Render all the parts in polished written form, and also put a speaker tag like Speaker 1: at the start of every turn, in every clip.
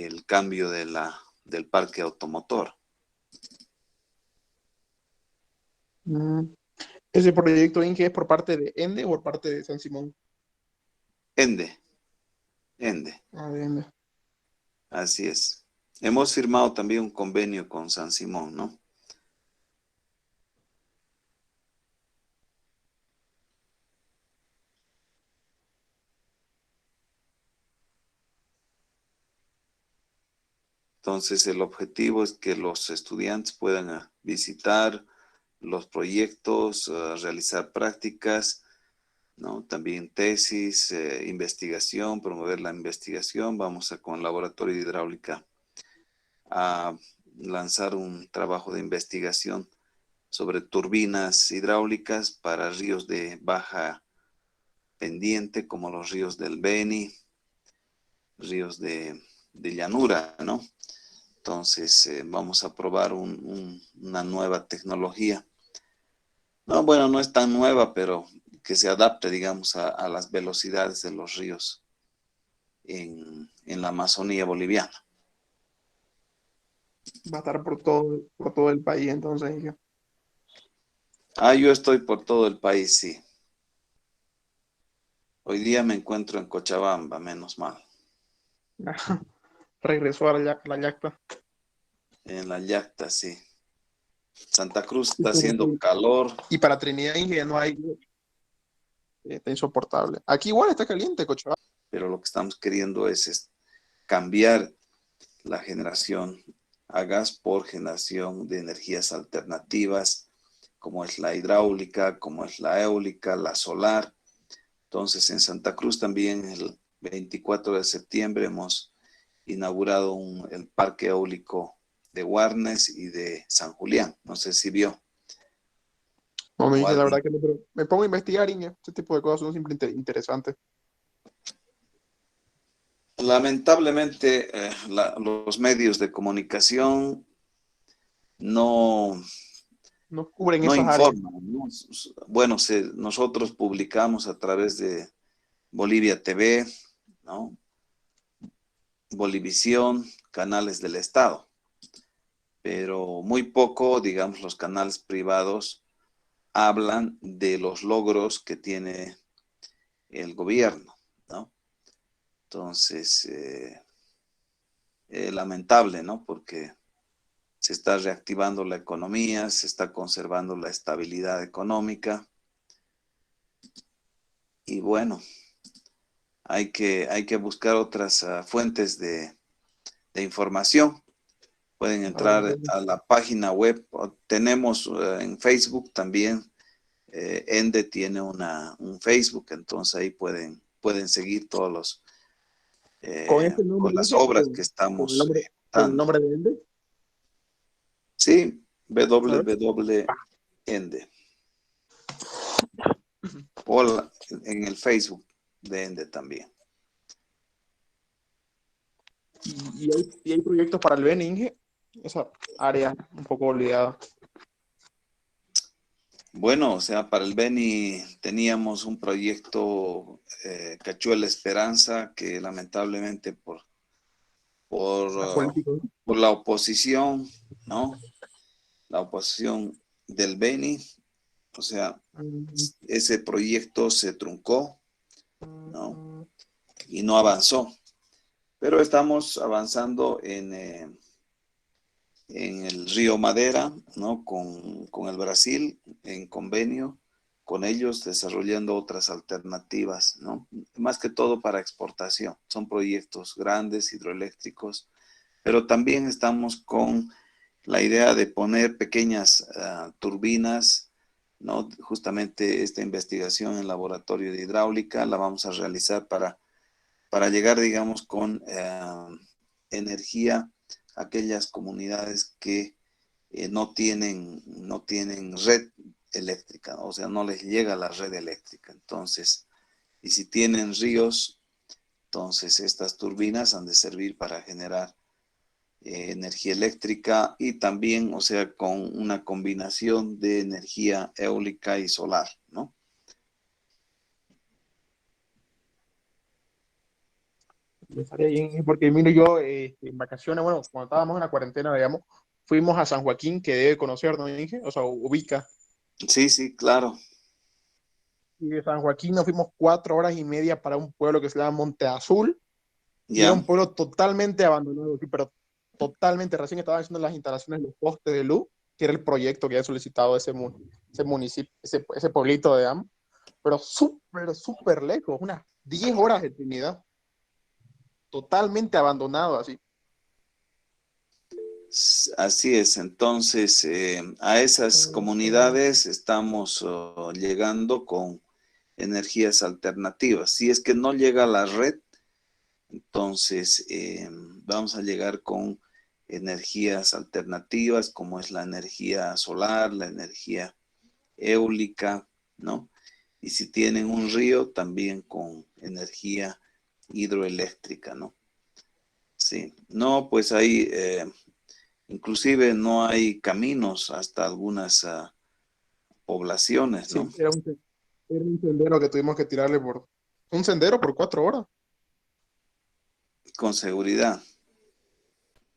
Speaker 1: el cambio del parque automotor.
Speaker 2: ¿Ese proyecto Inge es por parte de ENDE o por parte de San Simón?
Speaker 1: Ende,
Speaker 2: De ENDE.
Speaker 1: así es. Hemos firmado también un convenio con San Simón, ¿no? Entonces, el objetivo es que los estudiantes puedan visitar los proyectos, realizar prácticas, ¿no? También tesis, investigación, promover la investigación. Vamos con el laboratorio de hidráulica a lanzar un trabajo de investigación sobre turbinas hidráulicas para ríos de baja pendiente, como los ríos del Beni, ríos de llanura, ¿no? Entonces, vamos a probar una nueva tecnología. No, bueno, no es tan nueva, pero que se adapte, digamos, a las velocidades de los ríos en la Amazonía boliviana.
Speaker 2: Va a estar por todo el país, entonces, Inge.
Speaker 1: Yo estoy por todo el país, sí. Hoy día me encuentro en Cochabamba, menos mal.
Speaker 2: Regresó a la Yacta.
Speaker 1: En la Yacta, sí. Santa Cruz
Speaker 2: Y
Speaker 1: está haciendo calor,
Speaker 2: y para Trinidad, Inge, no hay. Está insoportable. Aquí igual está caliente, Cochabamba.
Speaker 1: pero lo que estamos queriendo es cambiar la generación a gas por generación de energías alternativas, como es la hidráulica, como es la eólica, la solar. Entonces, en Santa Cruz también el 24 de septiembre hemos inaugurado el parque eólico de Guarnes y de San Julián. No sé si vio.
Speaker 2: No, me
Speaker 1: O
Speaker 2: dice la
Speaker 1: alguien.
Speaker 2: verdad que no, pero me pongo a investigar, Inge. Este tipo de cosas son siempre interesantes.
Speaker 1: Lamentablemente, los medios de comunicación no,
Speaker 2: No cubren
Speaker 1: no
Speaker 2: esas áreas.
Speaker 1: informan, ¿no? Bueno, nosotros publicamos a través de Bolivia TV, ¿no? Bolivisión, canales del Estado, pero muy poco, digamos, los canales privados hablan de los logros que tiene el gobierno, ¿no? Entonces, lamentable, ¿no? Porque se está reactivando la economía, se está conservando la estabilidad económica y bueno, hay que buscar otras fuentes de información. Pueden
Speaker 2: La verdad,
Speaker 1: entrar a la página web. Tenemos en Facebook también. Ende tiene un Facebook, entonces ahí pueden seguir todos
Speaker 2: con ese
Speaker 1: con
Speaker 2: nombre,
Speaker 1: las
Speaker 2: Inge,
Speaker 1: obras que estamos
Speaker 2: con el
Speaker 1: dando.
Speaker 2: nombre de Ende.
Speaker 1: Sí,
Speaker 2: A ver.
Speaker 1: www.ende. O en el Facebook de Ende también.
Speaker 2: Y hay proyectos para el Beni, Inge. Esa área un poco olvidada.
Speaker 1: Bueno, o sea, para el Beni teníamos un proyecto Cachuela Esperanza que lamentablemente por,
Speaker 2: La
Speaker 1: uh,
Speaker 2: política, ¿no?
Speaker 1: por la oposición, ¿no? La oposición del Beni, o sea, ese proyecto se truncó, ¿no? Y no avanzó. Pero estamos avanzando en el río Madera, ¿no? Con el Brasil en convenio con ellos, desarrollando otras alternativas, ¿no? Más que todo para exportación. Son proyectos grandes, hidroeléctricos, pero también estamos con la idea de poner pequeñas turbinas, ¿no? Justamente esta investigación en laboratorio de hidráulica la vamos a realizar para llegar, digamos, con energía a aquellas comunidades que no tienen red eléctrica, o sea, no les llega la red eléctrica. Entonces, y si tienen ríos, entonces estas turbinas han de servir para generar energía eléctrica y también, o sea, con una combinación de energía eólica y solar, ¿no?
Speaker 2: estaría bien, porque miro yo en vacaciones, bueno, cuando estábamos en la cuarentena, digamos, fuimos a San Joaquín, que debe conocer, ¿no, Inge? O sea, ubica.
Speaker 1: Sí, sí, claro.
Speaker 2: Y de San Joaquín nos fuimos 4 horas y media para un pueblo que se llama Monte Azul, y era
Speaker 1: Ya.
Speaker 2: un pueblo totalmente abandonado, sí, pero totalmente, recién estaban haciendo las instalaciones de los postes de luz, que era el proyecto que había solicitado ese municipio, ese pueblito de Am, pero súper, súper lejos, unas 10 horas de Trinidad, totalmente abandonado así.
Speaker 1: Así es. Entonces, a esas comunidades estamos llegando con energías alternativas. Si es que no llega a la red, entonces vamos a llegar con energías alternativas como es la energía solar, la energía eólica, ¿no? Y si tienen un río, también con energía hidroeléctrica, ¿no? Sí, no, pues ahí inclusive no hay caminos hasta algunas poblaciones,
Speaker 2: Sí,
Speaker 1: ¿no?
Speaker 2: era un sendero que tuvimos que tirarle por un sendero por 4 horas.
Speaker 1: Con seguridad.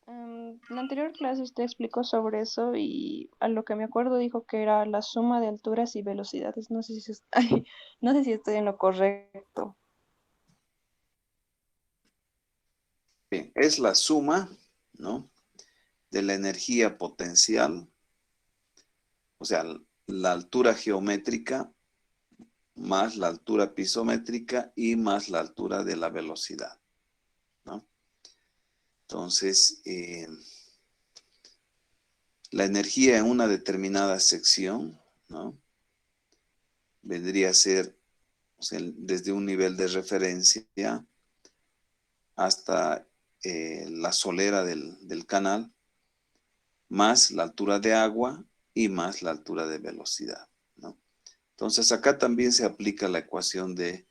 Speaker 3: En la anterior clase usted explicó sobre eso y a lo que me acuerdo dijo que era la suma de alturas y velocidades. No sé si, ay, no sé si estoy en lo correcto.
Speaker 1: Bien, es la suma, ¿no? De la energía potencial, o sea, la altura geométrica más la altura pisométrica y más la altura de la velocidad, ¿no? Entonces, la energía en una determinada sección, ¿no? Vendría a ser, o sea, desde un nivel de referencia hasta la solera del canal, más la altura de agua y más la altura de velocidad, ¿no? Entonces, acá también se aplica la ecuación de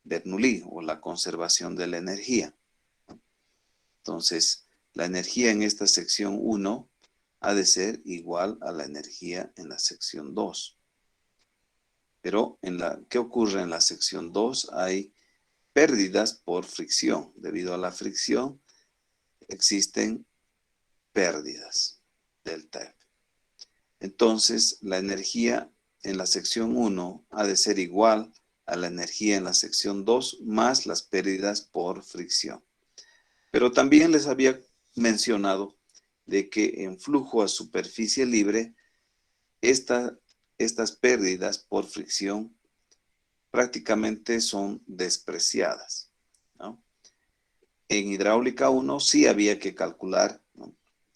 Speaker 1: Bernoulli o la conservación de la energía. Entonces, la energía en esta sección 1 ha de ser igual a la energía en la sección 2. Pero, ¿qué ocurre en la sección 2? Hay pérdidas por fricción. Debido a la fricción, existen pérdidas delta F. Entonces, la energía en la sección 1 ha de ser igual a la energía en la sección 2 más las pérdidas por fricción. Pero también les había mencionado de que en flujo a superficie libre, estas pérdidas por fricción prácticamente son despreciadas, ¿no? En hidráulica 1 sí había que calcular, ¿no?,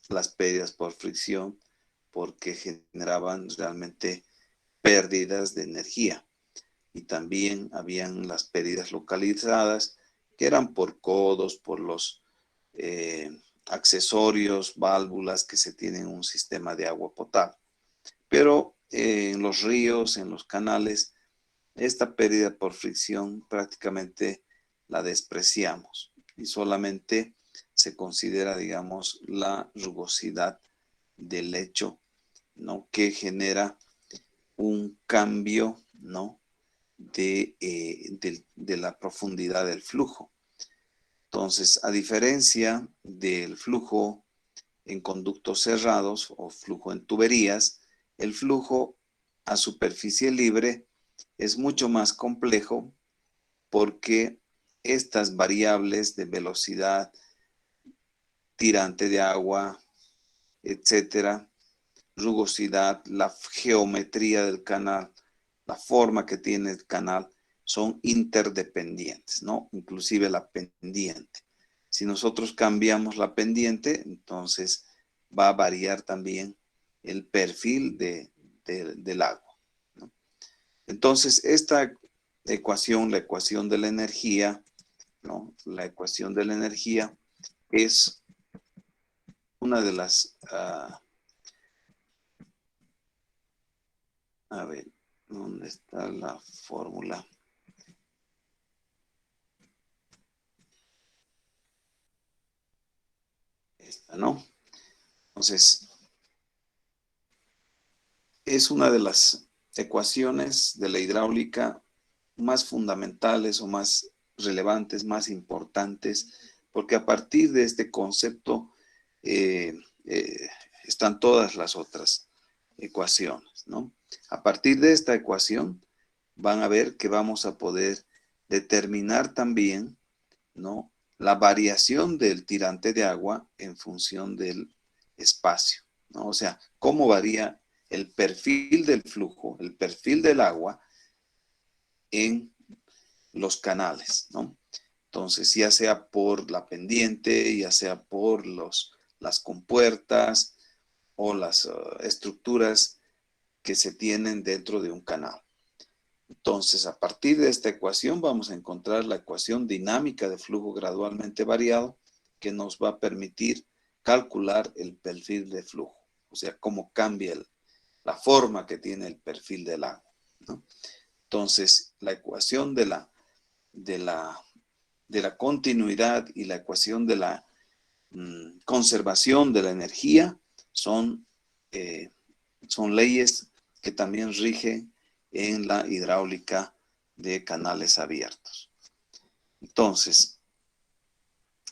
Speaker 1: las pérdidas por fricción porque generaban realmente pérdidas de energía. Y también habían las pérdidas localizadas que eran por codos, por los accesorios, válvulas que se tienen en un sistema de agua potable. Pero en los ríos, en los canales, esta pérdida por fricción prácticamente la despreciamos y solamente se considera, digamos, la rugosidad del lecho, ¿no?, que genera un cambio, ¿no?, de la profundidad del flujo. Entonces, a diferencia del flujo en conductos cerrados o flujo en tuberías, el flujo a superficie libre es mucho más complejo porque estas variables de velocidad, tirante de agua, etcétera, rugosidad, la geometría del canal, la forma que tiene el canal, son interdependientes, ¿no? Inclusive la pendiente. Si nosotros cambiamos la pendiente, entonces va a variar también el perfil del agua, ¿no? Entonces, esta ecuación, la ecuación de la energía, ¿no?, la ecuación de la energía es una de las, a ver, ¿dónde está la fórmula? Esta, ¿no? Entonces, es una de las ecuaciones de la hidráulica más fundamentales o más relevantes, más importantes porque a partir de este concepto están todas las otras ecuaciones, ¿no? A partir de esta ecuación van a ver que vamos a poder determinar también, ¿no?, la variación del tirante de agua en función del espacio, ¿no? O sea, cómo varía el perfil del flujo, el perfil del agua en los canales, ¿no? Entonces, ya sea por la pendiente, ya sea por las compuertas o las estructuras que se tienen dentro de un canal. Entonces, a partir de esta ecuación vamos a encontrar la ecuación dinámica de flujo gradualmente variado que nos va a permitir calcular el perfil de flujo, o sea, cómo cambia la forma que tiene el perfil del agua, ¿no? Entonces, la ecuación de la continuidad y la ecuación de la conservación de la energía son leyes que también rigen en la hidráulica de canales abiertos. Entonces,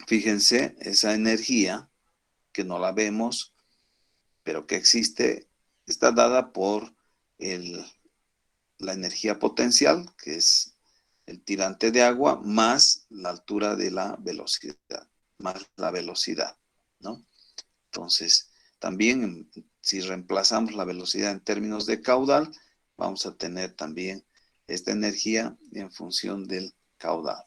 Speaker 1: fíjense, esa energía que no la vemos, pero que existe, está dada por la energía potencial, que es el tirante de agua, más la altura de la velocidad, más la velocidad, ¿no? Entonces, también si reemplazamos la velocidad en términos de caudal, vamos a tener también esta energía en función del caudal.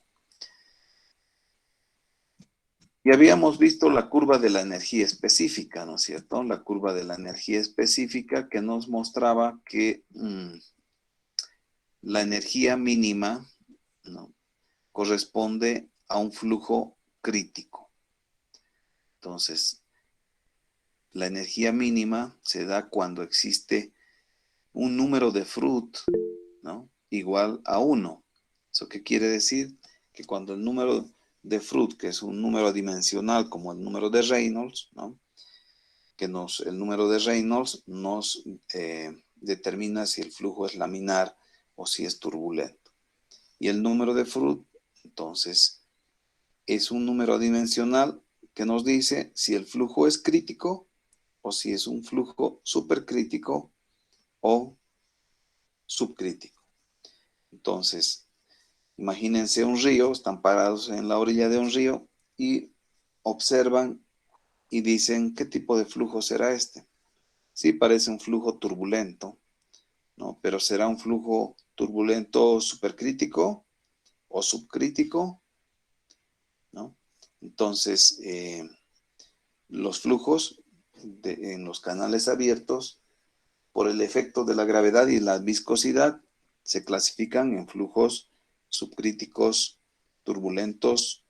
Speaker 1: Y habíamos visto la curva de la energía específica, ¿no es cierto? La curva de la energía específica que nos mostraba que la energía mínima, ¿no?, corresponde a un flujo crítico. Entonces, la energía mínima se da cuando existe un número de Froude, ¿no?, igual a 1. ¿Eso qué quiere decir? Que cuando el número de Froude, que es un número dimensional como el número de Reynolds, ¿no?, que el número de Reynolds nos determina si el flujo es laminar o si es turbulento. Y el número de Froude, entonces, es un número dimensional que nos dice si el flujo es crítico o si es un flujo supercrítico o subcrítico. Entonces, imagínense un río, están parados en la orilla de un río y observan y dicen, ¿qué tipo de flujo será este? Sí, parece un flujo turbulento, ¿no? Pero ¿será un flujo turbulento supercrítico o subcrítico? ¿No? Entonces, los flujos en los canales abiertos, por el efecto de la gravedad y la viscosidad, se clasifican en flujos subcríticos turbulentos,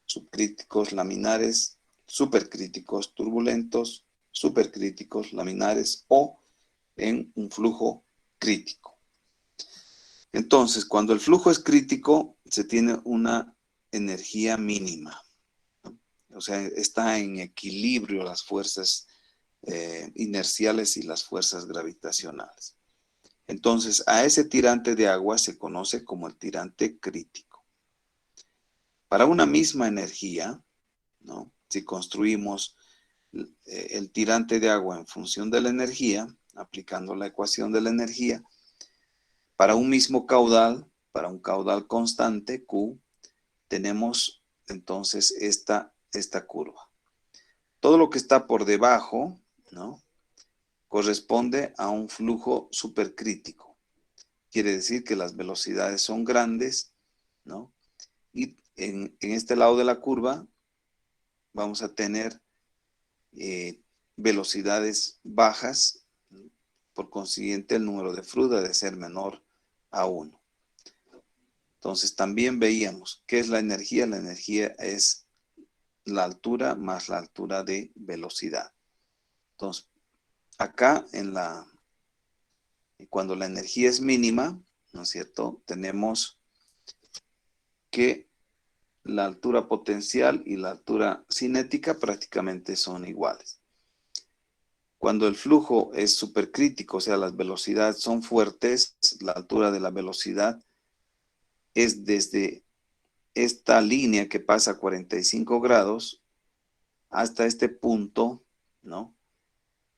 Speaker 1: subcríticos laminares, supercríticos turbulentos, supercríticos laminares o en un flujo crítico. Entonces, cuando el flujo es crítico, se tiene una energía mínima. O sea, está en equilibrio las fuerzas inerciales y las fuerzas gravitacionales. Entonces, a ese tirante de agua se conoce como el tirante crítico. Para una misma energía, ¿no?, si construimos el tirante de agua en función de la energía, aplicando la ecuación de la energía, para un mismo caudal, para un caudal constante, Q, tenemos entonces esta curva. Todo lo que está por debajo, ¿no?, corresponde a un flujo supercrítico. Quiere decir que las velocidades son grandes, ¿no? Y en este lado de la curva vamos a tener velocidades bajas, por consiguiente el número de Froude ha de ser menor a 1. Entonces también veíamos, ¿qué es la energía? La energía es la altura más la altura de velocidad. Entonces, acá cuando la energía es mínima, ¿no es cierto?, tenemos que la altura potencial y la altura cinética prácticamente son iguales. Cuando el flujo es supercrítico, o sea, las velocidades son fuertes, la altura de la velocidad es desde esta línea que pasa a 45 grados hasta este punto, ¿no?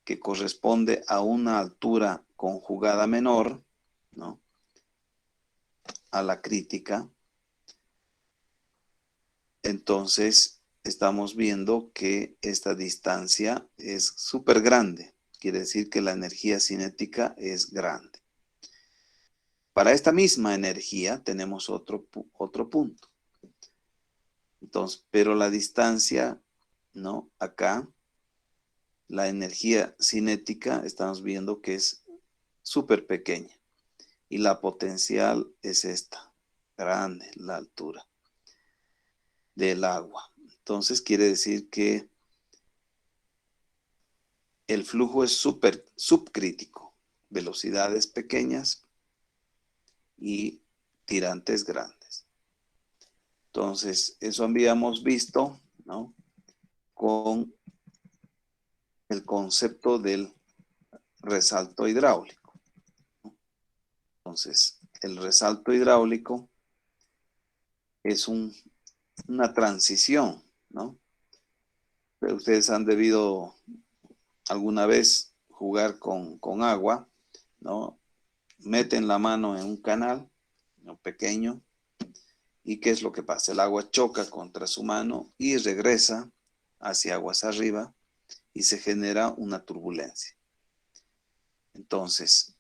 Speaker 1: Que corresponde a una altura conjugada menor, ¿no? A la crítica. Entonces, estamos viendo que esta distancia es súper grande. Quiere decir que la energía cinética es grande. Para esta misma energía tenemos otro punto. Entonces, pero la distancia, ¿no? Acá, la energía cinética, estamos viendo que es súper pequeña. Y la potencial es esta, grande, la altura del agua. Entonces, quiere decir que el flujo es subcrítico. Velocidades pequeñas y tirantes grandes. Entonces, eso habíamos visto, ¿no? Con el concepto del resalto hidráulico. Entonces, el resalto hidráulico es una transición, ¿no? Pero ustedes han debido alguna vez jugar con agua, ¿no? Meten la mano en un canal, ¿no? Pequeño, y ¿qué es lo que pasa? El agua choca contra su mano y regresa hacia aguas arriba y se genera una turbulencia. Entonces,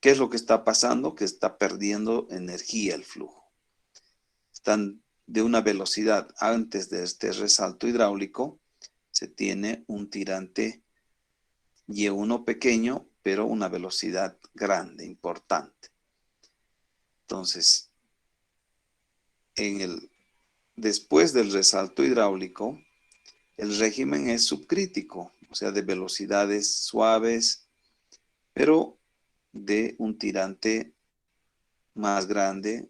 Speaker 1: ¿qué es lo que está pasando? Que está perdiendo energía el flujo. Están de una velocidad antes de este resalto hidráulico, se tiene un tirante Y1 pequeño, pero una velocidad grande, importante. Entonces, después del resalto hidráulico, el régimen es subcrítico, o sea, de velocidades suaves, pero de un tirante más grande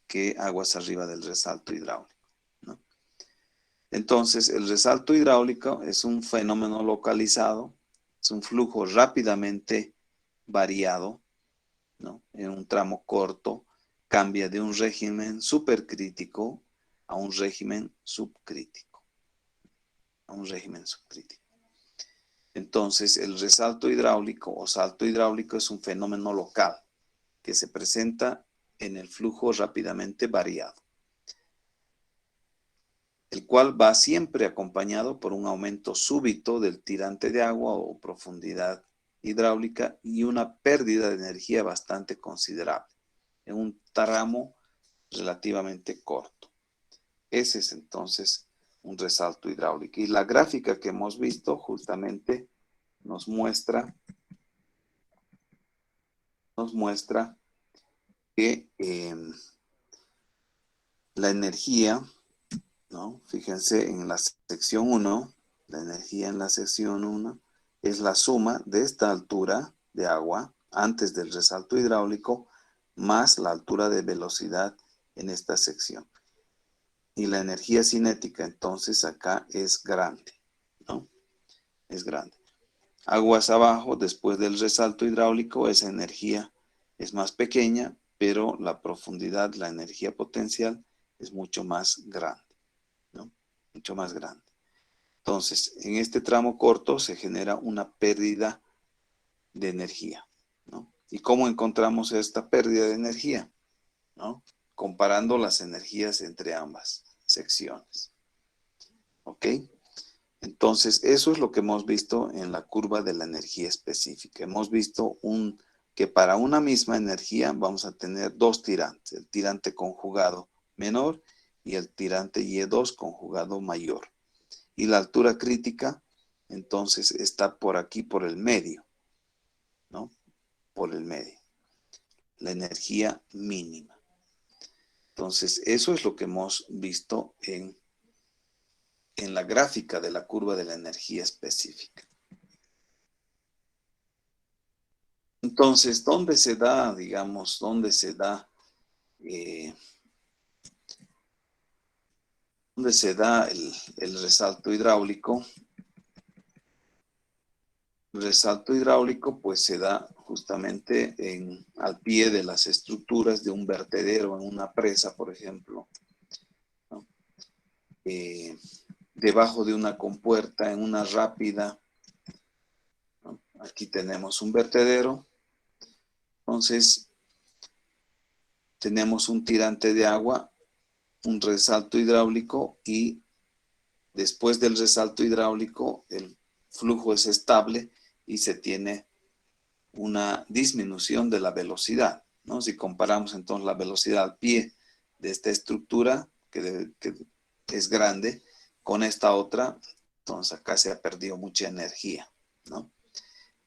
Speaker 1: que aguas arriba del resalto hidráulico, ¿no? Entonces, el resalto hidráulico es un fenómeno localizado, es un flujo rápidamente variado, ¿no? En un tramo corto, cambia de un régimen supercrítico a un régimen subcrítico, Entonces, el resalto hidráulico o salto hidráulico es un fenómeno local que se presenta en el flujo rápidamente variado, el cual va siempre acompañado por un aumento súbito del tirante de agua o profundidad hidráulica y una pérdida de energía bastante considerable en un tramo relativamente corto. Ese es entonces un resalto hidráulico. Y la gráfica que hemos visto justamente nos muestra que la energía, ¿no? Fíjense en la sección 1, la energía en la sección 1 es la suma de esta altura de agua antes del resalto hidráulico más la altura de velocidad en esta sección. Y la energía cinética entonces acá es grande, ¿no? Es grande. Aguas abajo, después del resalto hidráulico, esa energía es más pequeña, pero la profundidad, la energía potencial es mucho más grande, ¿no? Mucho más grande. Entonces, en este tramo corto se genera una pérdida de energía, ¿no? ¿Y cómo encontramos esta pérdida de energía? ¿No? Comparando las energías entre ambas secciones. ¿Ok? Entonces, eso es lo que hemos visto en la curva de la energía específica. Hemos visto que para una misma energía vamos a tener dos tirantes, el tirante conjugado menor y el tirante Y2 conjugado mayor. Y la altura crítica, entonces, está por aquí, por el medio, ¿no? Por el medio. La energía mínima. Entonces, eso es lo que hemos visto en la gráfica de la curva de la energía específica. Entonces, ¿dónde se da, digamos, el resalto hidráulico? El resalto hidráulico pues se da justamente al pie de las estructuras de un vertedero, en una presa, por ejemplo, ¿no? Debajo de una compuerta, en una rápida, ¿no? Aquí tenemos un vertedero. Entonces, tenemos un tirante de agua, un resalto hidráulico, y después del resalto hidráulico el flujo es estable y se tiene una disminución de la velocidad, ¿no? Si comparamos entonces la velocidad al pie de esta estructura, que es grande, con esta otra, entonces acá se ha perdido mucha energía, ¿no?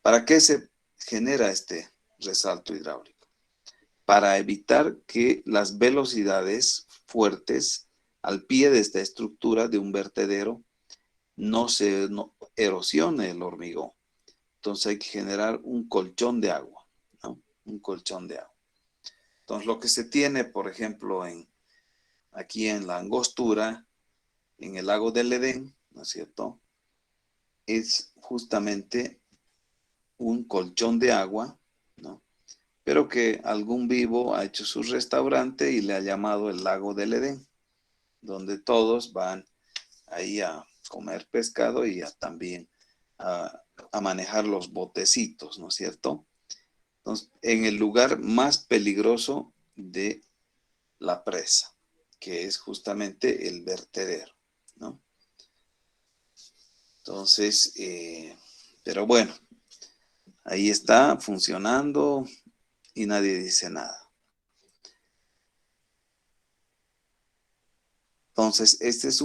Speaker 1: ¿Para qué se genera este resalto hidráulico? Para evitar que las velocidades fuertes al pie de esta estructura de un vertedero no erosione el hormigón. Entonces hay que generar un colchón de agua, ¿no? Un colchón de agua. Entonces lo que se tiene, por ejemplo, aquí en la Angostura, en el lago del Edén, ¿no es cierto? Es justamente un colchón de agua, ¿no? Pero que algún vivo ha hecho su restaurante y le ha llamado el lago del Edén, donde todos van ahí a comer pescado y también a manejar los botecitos, ¿no es cierto? Entonces, en el lugar más peligroso de la presa, que es justamente el vertedero, ¿no? Entonces, pero bueno, ahí está funcionando y nadie dice nada. Entonces, este es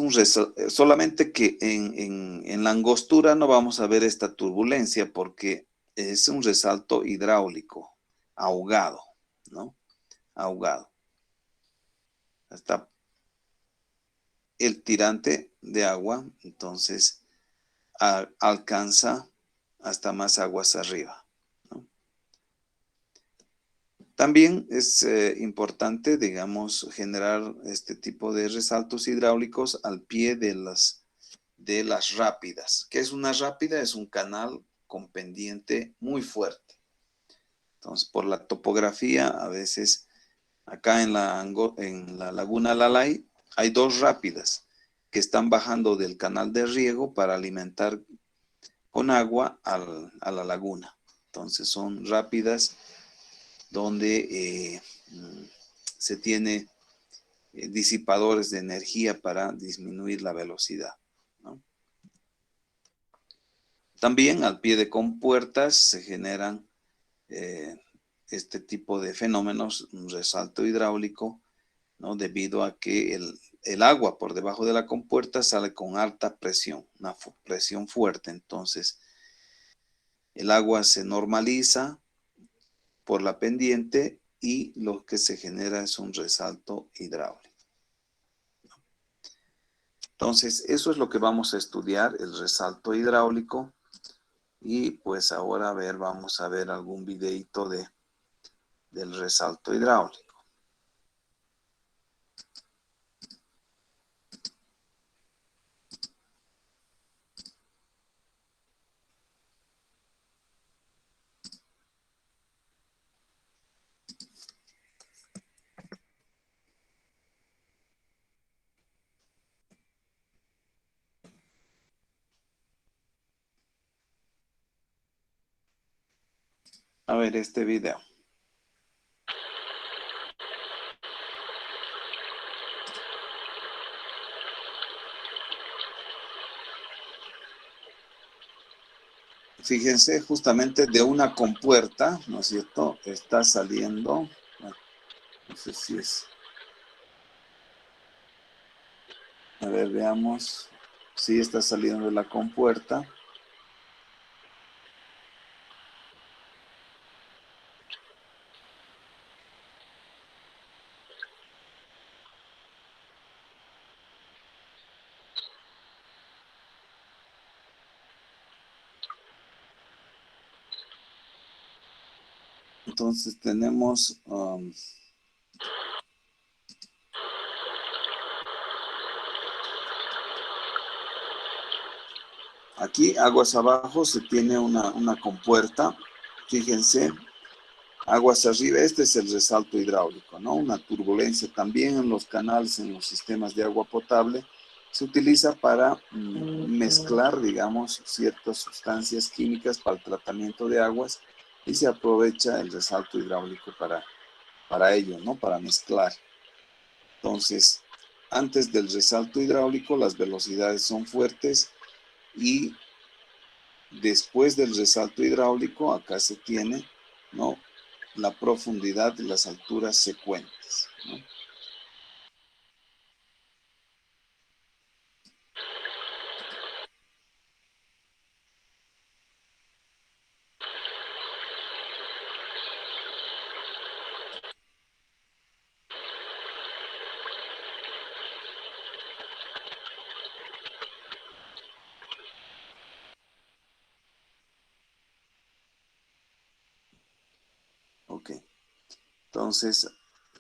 Speaker 1: solamente que en la angostura no vamos a ver esta turbulencia porque es un resalto hidráulico, ahogado, ¿no? Ahogado. Está el tirante de agua, entonces alcanza hasta más aguas arriba, ¿no? También es importante, digamos, generar este tipo de resaltos hidráulicos al pie de las rápidas. ¿Qué es una rápida? Es un canal con pendiente muy fuerte. Entonces, por la topografía, a veces acá en la laguna Lalay hay dos rápidas que están bajando del canal de riego para alimentar con agua a la laguna. Entonces son rápidas donde se tiene disipadores de energía para disminuir la velocidad, ¿no? También al pie de compuertas se generan este tipo de fenómenos, un resalto hidráulico, ¿no? Debido a que el agua por debajo de la compuerta sale con alta presión, una presión fuerte. Entonces, el agua se normaliza por la pendiente y lo que se genera es un resalto hidráulico. Entonces, eso es lo que vamos a estudiar, el resalto hidráulico. Y pues ahora vamos a ver algún videito del resalto hidráulico. A ver este video. Fíjense, justamente de una compuerta, ¿no es cierto? Está saliendo, bueno, no sé si es. A ver, veamos. Sí, está saliendo de la compuerta. Entonces tenemos aquí, aguas abajo, se tiene una compuerta. Fíjense, Aguas arriba, este es el resalto hidráulico, ¿no? Una turbulencia también en los canales, en los sistemas de agua potable, se utiliza para mezclar, digamos, ciertas sustancias químicas para el tratamiento de aguas y se aprovecha el resalto hidráulico para ello, ¿no? Para mezclar. Entonces, antes del resalto hidráulico, las velocidades son fuertes y después del resalto hidráulico, acá se tiene, ¿no? La profundidad de las alturas secuentes, ¿no? Ok, entonces,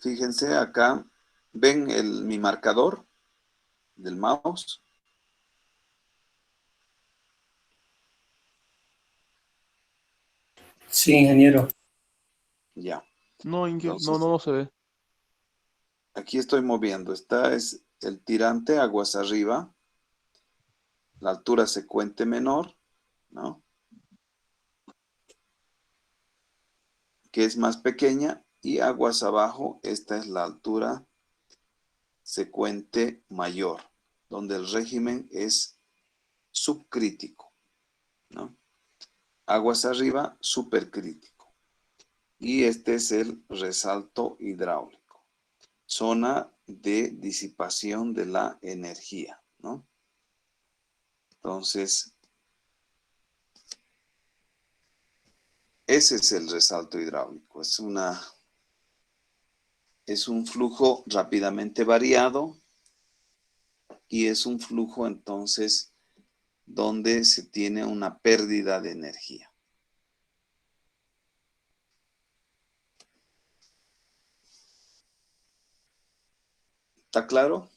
Speaker 1: fíjense acá, ¿ven mi marcador del mouse?
Speaker 4: Sí, ingeniero.
Speaker 1: Ya,
Speaker 2: No, Inge, no,
Speaker 1: entonces,
Speaker 2: no, no se ve.
Speaker 1: aquí estoy moviendo. Esta es el tirante, aguas arriba, la altura secuente menor, ¿no? Que es más pequeña, y aguas abajo, esta es la altura secuente mayor, donde el régimen es subcrítico, ¿no? Aguas arriba, supercrítico. Y este es el resalto hidráulico, zona de disipación de la energía, ¿no? Entonces, ese es el resalto hidráulico. Es un flujo rápidamente variado y es un flujo entonces donde se tiene una pérdida de energía. ¿Está claro?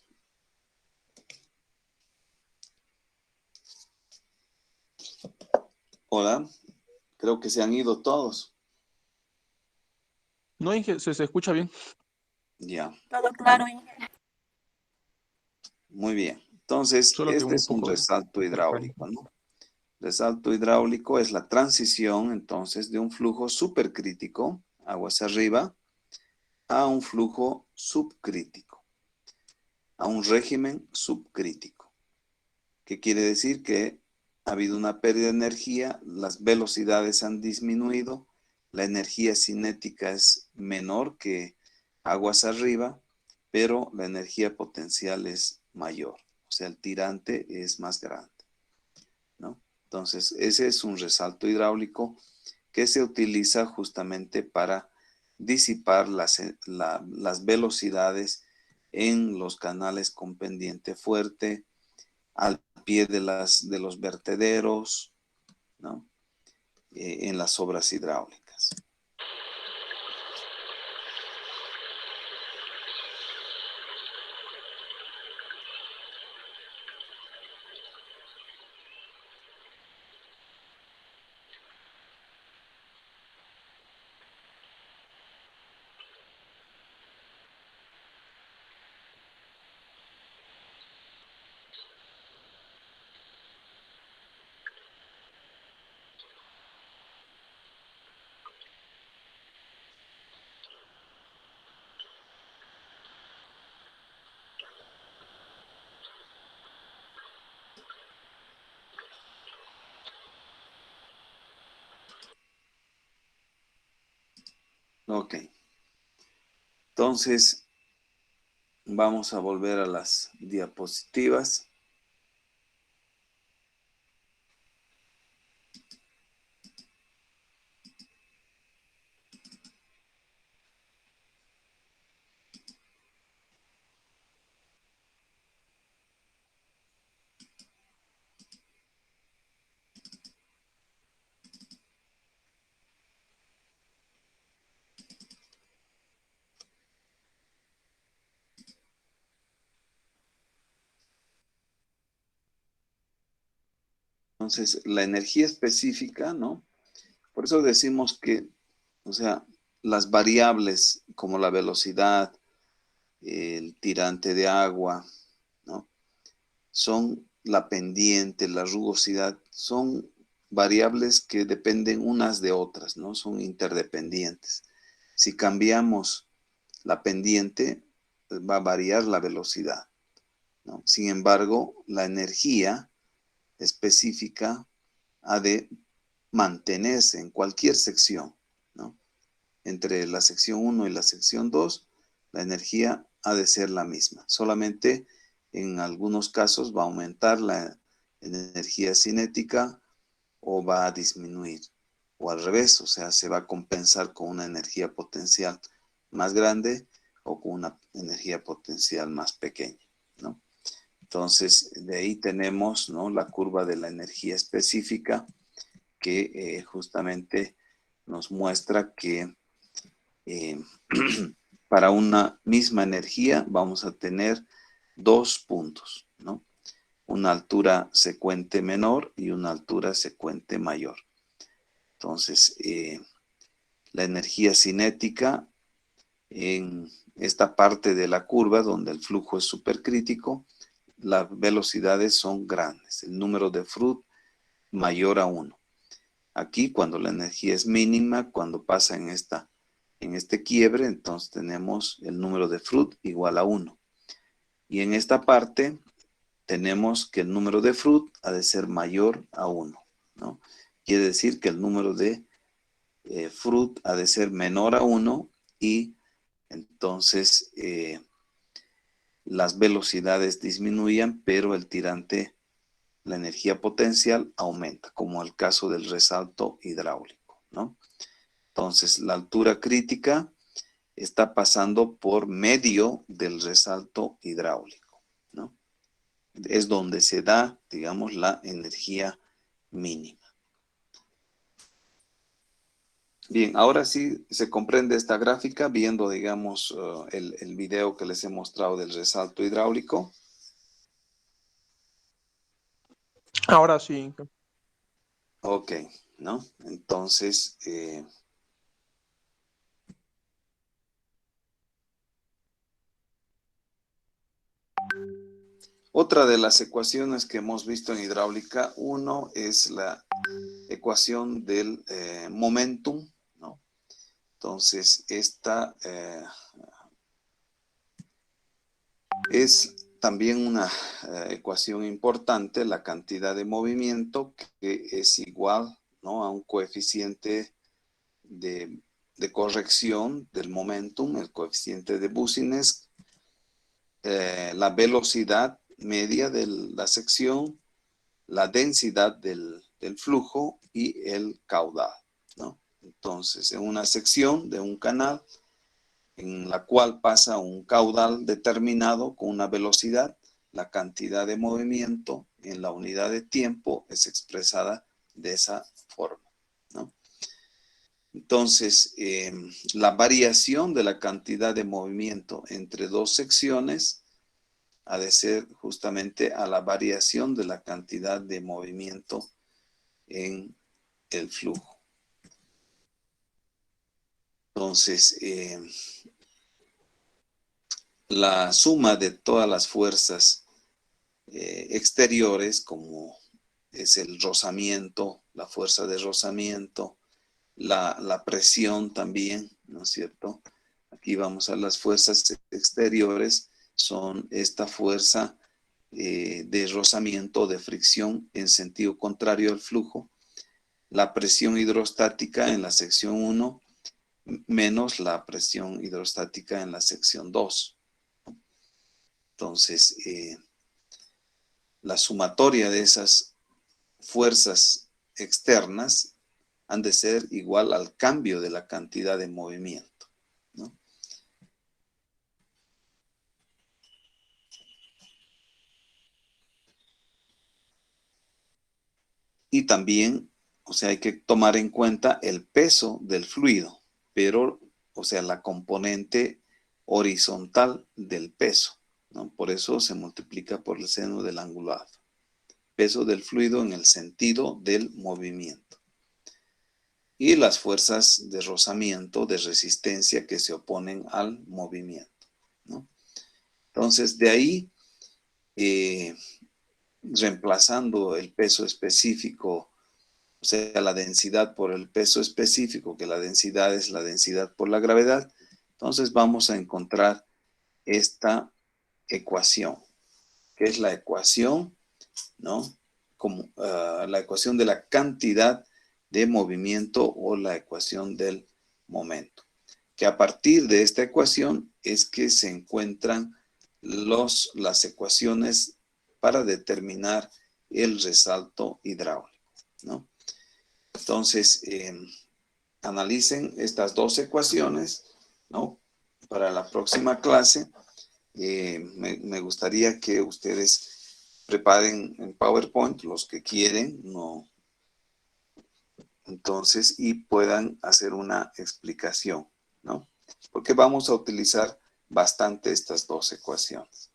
Speaker 1: Hola, creo que se han ido todos.
Speaker 2: No, Inge, se escucha bien.
Speaker 1: Ya,
Speaker 5: Todo claro, Inge.
Speaker 1: muy bien. Entonces,
Speaker 2: Solo que
Speaker 1: este
Speaker 2: un
Speaker 1: es un
Speaker 2: poco
Speaker 1: resalto
Speaker 2: de
Speaker 1: hidráulico,
Speaker 2: frecuencia.
Speaker 1: ¿no? Resalto hidráulico es la transición entonces de un flujo supercrítico, aguas arriba, a un flujo subcrítico, a un régimen subcrítico. ¿Qué quiere decir? Que ha habido una pérdida de energía, las velocidades han disminuido, la energía cinética es menor que aguas arriba, pero la energía potencial es mayor, o sea, el tirante es más grande, ¿no? Entonces, ese es un resalto hidráulico que se utiliza justamente para disipar las velocidades en los canales con pendiente fuerte, al pie de los vertederos, ¿no? En las obras hidráulicas. Ok, entonces vamos a volver a las diapositivas. Entonces, la energía específica, ¿no? Por eso decimos que, o sea, las variables como la velocidad, el tirante de agua, ¿no? Son la pendiente, la rugosidad, son variables que dependen unas de otras, ¿no? Son interdependientes. Si cambiamos la pendiente, va a variar la velocidad, ¿no? Sin embargo, la energía específica ha de mantenerse en cualquier sección, ¿no? Entre la sección 1 y la sección 2, la energía ha de ser la misma. Solamente en algunos casos va a aumentar la energía cinética o va a disminuir. O al revés, o sea, se va a compensar con una energía potencial más grande o con una energía potencial más pequeña, ¿no? Entonces, de ahí tenemos, ¿no?, la curva de la energía específica que justamente nos muestra que para una misma energía vamos a tener dos puntos, ¿no? Una altura secuente menor y una altura secuente mayor. Entonces, la energía cinética en esta parte de la curva donde el flujo es supercrítico, las velocidades son grandes, el número de Froude mayor a 1. Aquí, cuando la energía es mínima, cuando pasa en este quiebre, entonces tenemos el número de Froude igual a 1. Y en esta parte tenemos que el número de Froude ha de ser mayor a 1, ¿no? Quiere decir que el número de Froude ha de ser menor a 1 y entonces las velocidades disminuyen, pero el tirante, la energía potencial aumenta, como el caso del resalto hidráulico, ¿no? Entonces, la altura crítica está pasando por medio del resalto hidráulico, ¿no? Es donde se da, digamos, la energía mínima. Bien, ahora sí se comprende esta gráfica viendo, digamos, el video que les he mostrado del resalto hidráulico.
Speaker 2: Ahora sí.
Speaker 1: Ok, ¿no? Entonces, otra de las ecuaciones que hemos visto en hidráulica, uno es la ecuación del momentum, ¿no? Entonces, esta es también una ecuación importante, la cantidad de movimiento, que es igual, ¿no?, a un coeficiente de corrección del momentum, el coeficiente de Boussinesq, la velocidad media de la sección, la densidad del flujo y el caudal, ¿no? Entonces, en una sección de un canal en la cual pasa un caudal determinado con una velocidad, la cantidad de movimiento en la unidad de tiempo es expresada de esa forma, ¿no? Entonces, la variación de la cantidad de movimiento entre dos secciones ha de ser justamente a la variación de la cantidad de movimiento en el flujo. Entonces, la suma de todas las fuerzas exteriores, como es el rozamiento, la fuerza de rozamiento, la presión también, ¿no es cierto? Aquí vamos a las fuerzas exteriores, son esta fuerza de rozamiento, de fricción en sentido contrario al flujo, la presión hidrostática en la sección 1 menos la presión hidrostática en la sección 2. Entonces, la sumatoria de esas fuerzas externas han de ser igual al cambio de la cantidad de movimiento, ¿no? Y también, o sea, hay que tomar en cuenta el peso del fluido, pero, o sea, la componente horizontal del peso, ¿no? Por eso se multiplica por el seno del ángulo alfa. Peso del fluido en el sentido del movimiento. y las fuerzas de rozamiento, de resistencia que se oponen al movimiento, ¿no? Entonces, de ahí, reemplazando el peso específico, o sea, la densidad por el peso específico, que la densidad es la densidad por la gravedad, entonces vamos a encontrar esta ecuación, que es la ecuación, ¿no? Como la ecuación de la cantidad de movimiento o la ecuación del momento. Que a partir de esta ecuación es que se encuentran las ecuaciones para determinar el resalto hidráulico, ¿no? Entonces, analicen estas dos ecuaciones, ¿no? Para la próxima clase, me gustaría que ustedes preparen en PowerPoint los que quieren, ¿no? Entonces, y puedan hacer una explicación, ¿no? Porque vamos a utilizar bastante estas dos ecuaciones.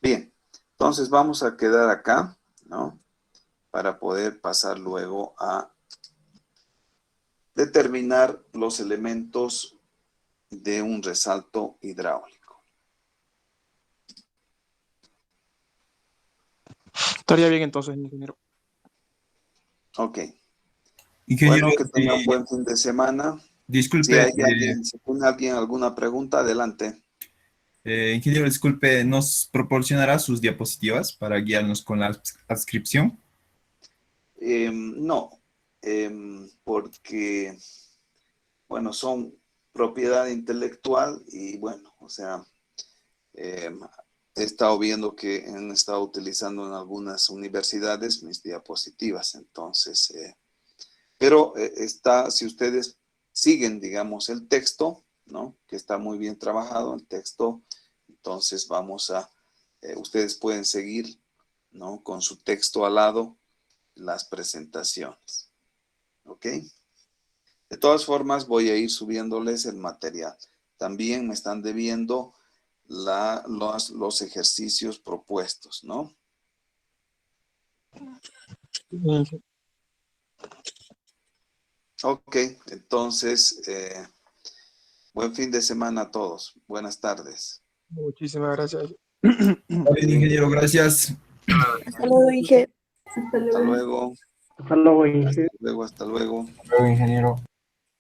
Speaker 1: Bien, entonces vamos a quedar acá, ¿no? Para poder pasar luego a determinar los elementos de un resalto hidráulico.
Speaker 2: Estaría bien entonces, ingeniero.
Speaker 1: Ok.
Speaker 4: Ingeniero,
Speaker 1: Bueno, que tengan un buen fin de semana.
Speaker 4: disculpe,
Speaker 1: Si hay alguien, si tiene alguien alguna pregunta, adelante.
Speaker 4: ingeniero, disculpe, ¿nos proporcionará sus diapositivas para guiarnos con la adscripción?
Speaker 1: No, porque, bueno, son propiedad intelectual y bueno, o sea, he estado viendo que han estado utilizando en algunas universidades mis diapositivas, entonces, pero está, si ustedes siguen, digamos, el texto, ¿no? Que está muy bien trabajado el texto, entonces vamos a, ustedes pueden seguir, ¿no? Con su texto al lado las presentaciones, ¿ok? De todas formas, voy a ir subiéndoles el material. También me están debiendo los ejercicios propuestos, ¿no? Ok, entonces, buen fin de semana a todos. Buenas tardes.
Speaker 2: Muchísimas gracias.
Speaker 4: Está bien, ingeniero, gracias.
Speaker 5: Hasta luego, Inge.
Speaker 1: Hasta luego.
Speaker 6: Hasta luego, Inge.
Speaker 1: Hasta luego, hasta luego.
Speaker 4: Hasta luego, ingeniero.